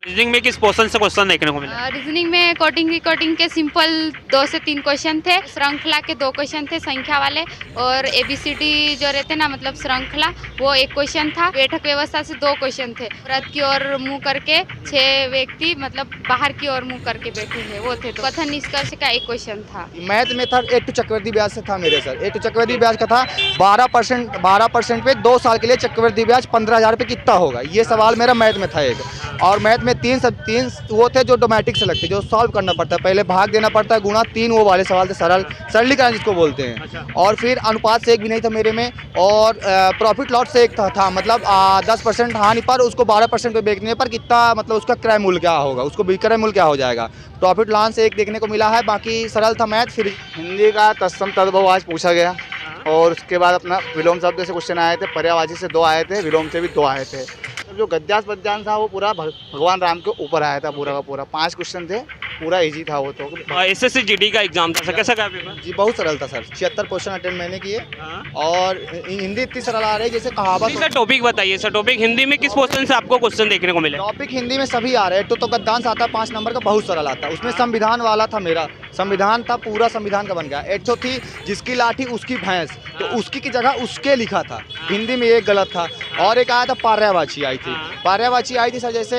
Reasoning में किस portion से क्वेश्चन देखने को मिला? रीजनिंग में कोडिंग रिकॉर्डिंग के सिंपल 2 से 3 क्वेश्चन थे, श्रृंखला के 2 क्वेश्चन थे संख्या वाले, और ABCD जो रहते ना मतलब श्रृंखला वो 1 क्वेश्चन था। बैठक व्यवस्था से 2 क्वेश्चन थे। रथ की ओर मुंह करके 6 व्यक्ति मतलब बाहर की ओर मुंह करके बैठे हैं वो थे। तो कथन निष्कर्ष का 1 क्वेश्चन था। मैथ में था 8 चक्रवर्ती ब्याज से था मेरे सर। 8 चक्रवर्ती ब्याज का था 12% पे 2 साल के लिए चक्रवर्ती ब्याज 15,000 रुपये कितना होगा, ये सवाल मेरा मैथ में था एक। और मैथ में तीन वो थे जो डोमेटिक से लगते, जो सॉल्व करना पड़ता है, पहले भाग देना पड़ता है, गुणा 3 वो वाले सवाल थे, सरलीकरण जिसको बोलते हैं। और फिर अनुपात से एक भी नहीं था मेरे में, और प्रॉफिट लॉस से एक था मतलब 10% हानि पर उसको 12% पे बेचने पर कितना मतलब उसका क्रय मूल्य क्या होगा, उसको विक्रय मूल्य क्या हो जाएगा। प्रॉफिट लॉस से एक देखने को मिला है, बाकी सरल था मैथ। फिर हिंदी का तत्सम तद्भव आज पूछा गया, और उसके बाद अपना विलोम शब्द से क्वेश्चन आए थे, पर्यायवाची से 2 आए थे, विलोम से भी 2 आए थे। जो गद्यांश पद्यांश था वो पूरा भगवान राम के ऊपर आया था, पूरा का पूरा 5 क्वेश्चन थे, पूरा इजी था वो। तो SSC GD का एग्जाम था सर, कैसा गया पेपर? जी बहुत सरल था सर। 76 क्वेश्चन अटेंड मैंने किए, और हिंदी इतनी सरल आ रही है जैसे कहावत। सर टॉपिक बताइए सर, टॉपिक हिंदी में किस पोर्शन से आपको क्वेश्चन देखने को मिले? टॉपिक हिंदी में सभी आ रहे हैं। तो गद्यांश आता है 5 नंबर का, बहुत सरल आता है। उसमें संविधान वाला था, मेरा संविधान था, पूरा संविधान का बन गया। एक तो थी जिसकी लाठी उसकी भैंस, तो उसकी की जगह उसके लिखा था, हिंदी में एक गलत था। और एक आया था पर्यायवाची आई थी, पर्यायवाची आई थी सर जैसे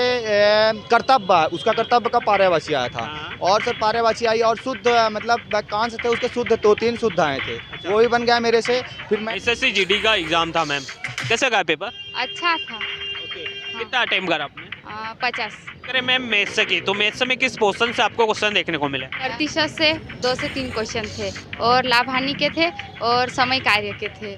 कर्तव्य, उसका कर्तव्य का पर्यायवाची आया था। और सर पर्यायवाची आई, और शुद्ध मतलब वाक्यांश थे उसके शुद्ध 2-3 शुद्ध आए थे, वो भी बन गया मेरे से। फिर मैं SSC GD का एग्जाम था मैम, कैसा गया पेपर? अच्छा था। कितना अटेम्प्ट करा आपने? 50 अरे मैम मैथ्स से की, तो मैथ्स में किस पोर्शन से आपको क्वेश्चन देखने को मिले? प्रतिशत से 2 से 3 क्वेश्चन थे, और लाभ हानि के थे, और समय कार्य के थे,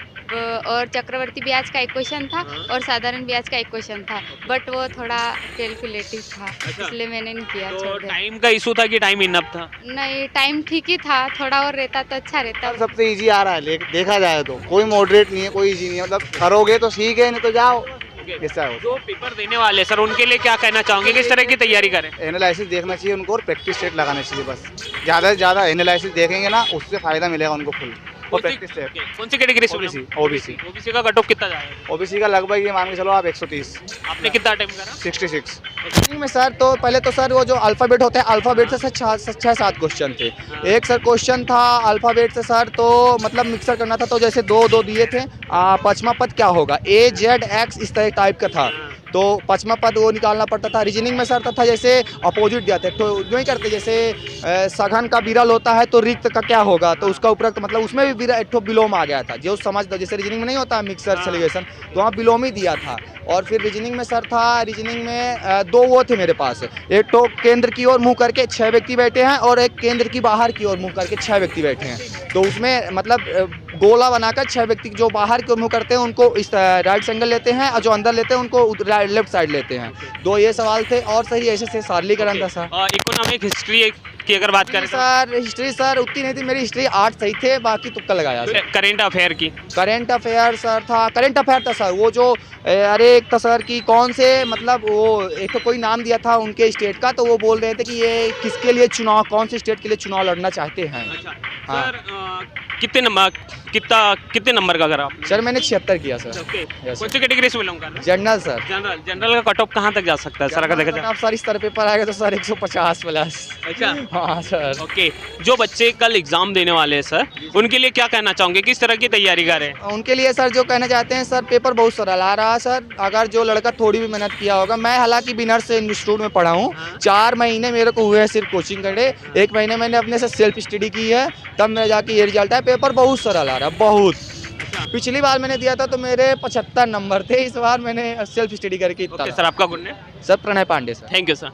और चक्रवर्ती ब्याज का 1 क्वेश्चन था, और साधारण ब्याज का 1 क्वेश्चन था। बट वो थोड़ा कैलकुलेटिव था, इसलिए मैंने नहीं किया। तो छोड़ दिया। टाइम का इशू था कि टाइम इनफ था? नहीं, टाइम ठीक ही था, थोड़ा और रहता तो अच्छा रहता। सबसे इजी आ रहा है, देखा जाए तो कोई मॉडरेट नहीं है, कोई इजी नहीं है। मतलब करोगे तो ठीक है, नहीं तो जाओ। ऐसा है। जो पेपर देने वाले सर उनके लिए क्या कहना चाहोगे, किस तरह की तैयारी करें? एनालिसिस देखना चाहिए उनको, और प्रैक्टिस सेट लगाना चाहिए बस। ज़्यादा से ज़्यादा एनालिसिस देखेंगे ना, उससे फ़ायदा मिलेगा उनको फुल। और प्रैक्टिस सेट कौन सी कैटेगरी से? OBC का कट ऑफ कितना जाएगा? OBC का लगभग ये मान के चलो आप 130। आपने कितना अटेम्प्ट करा? 66। में सर तो पहले तो सर वो जो अल्फ़ाबेट होते हैं, अल्फ़ाबेट से 6-7 क्वेश्चन थे। एक सर क्वेश्चन था अल्फ़ाबेट से सर, तो मतलब मिक्सर करना था, तो जैसे 2-2 दिए थे, 5वां पद क्या होगा, AZX इस तरह टाइप का था, तो 5वां पद वो निकालना पड़ता था। रीजनिंग में सर था जैसे अपोजिट दिया था, तो जो ही करते जैसे सघन का विरल होता है तो रिक्त का क्या होगा, तो उसका उपरोक्त मतलब उसमें भी एक ठो विलोम आ गया था, जो समझ दो जैसे रीजनिंग में नहीं होता मिक्सर सेलिब्रेशन, तो वहाँ विलोम ही दिया था। और फिर रीजनिंग में सर था, रीजनिंग में 2 वो थे मेरे पास, एक तो केंद्र की ओर मुँह करके 6 व्यक्ति बैठे हैं, और एक केंद्र की बाहर की ओर मुँह करके 6 व्यक्ति बैठे हैं। तो उसमें मतलब गोला बनाकर 6 व्यक्ति जो बाहर की ओर मुँह करते हैं उनको इस राइट एंगल लेते हैं, और जो अंदर लेते हैं उनको लेफ्ट साइड लेते हैं। 2 ये सवाल थे, और सही ऐसे से सरलीकरण था सर। इकोनॉमिक हिस्ट्री की अगर बात करें सर हिस्ट्री सर उतनी नहीं थी मेरी, हिस्ट्री 8 सही थे, बाकी तुक्का लगाया सर। करेंट अफेयर की? करेंट अफेयर सर था, करेंट अफेयर था सर, वो जो अरे एक था सर कि कौन से मतलब वो एक तो कोई नाम दिया था उनके स्टेट का, तो वो बोल रहे थे कि ये किसके लिए चुनाव, कौन से स्टेट के लिए चुनाव लड़ना चाहते हैं। हाँ। सर कितने नंबर का करा? सर मैंने 76 किया सर। कौन सी कैटेगरी से बिलोंग कर रहे हैं? General sir. जनरल का कट ऑफ कहाँ तक जा सकता है सर अगर देखा जाए? आप सर इस तरह पेपर आएगा तो सर 150 प्लस। अच्छा हाँ सर। ओके, जो बच्चे कल एग्जाम देने वाले हैं सर, उनके लिए क्या कहना चाहोगे, किस तरह की तैयारी करें? उनके लिए सर जो कहना चाहते हैं सर, पेपर बहुत सरल आ रहा है सर, अगर जो लड़का थोड़ी भी मेहनत किया होगा। मैं हालांकि विनर्स इंस्टीट्यूट में पढ़ा हूँ, 4 महीने मेरे को हुए हैं सिर्फ कोचिंग करे, 1 महीने मैंने अपने से सेल्फ स्टडी की है, तब मेरा जाके ये रिजल्ट है। पेपर बहुत सरल आ रहा है, बहुत। पिछली बार मैंने दिया था तो मेरे 75 नंबर थे, इस बार मैंने सेल्फ स्टडी करके इतना। सर आपका good name? Sir Pranay Pandey sir. Thank you sir.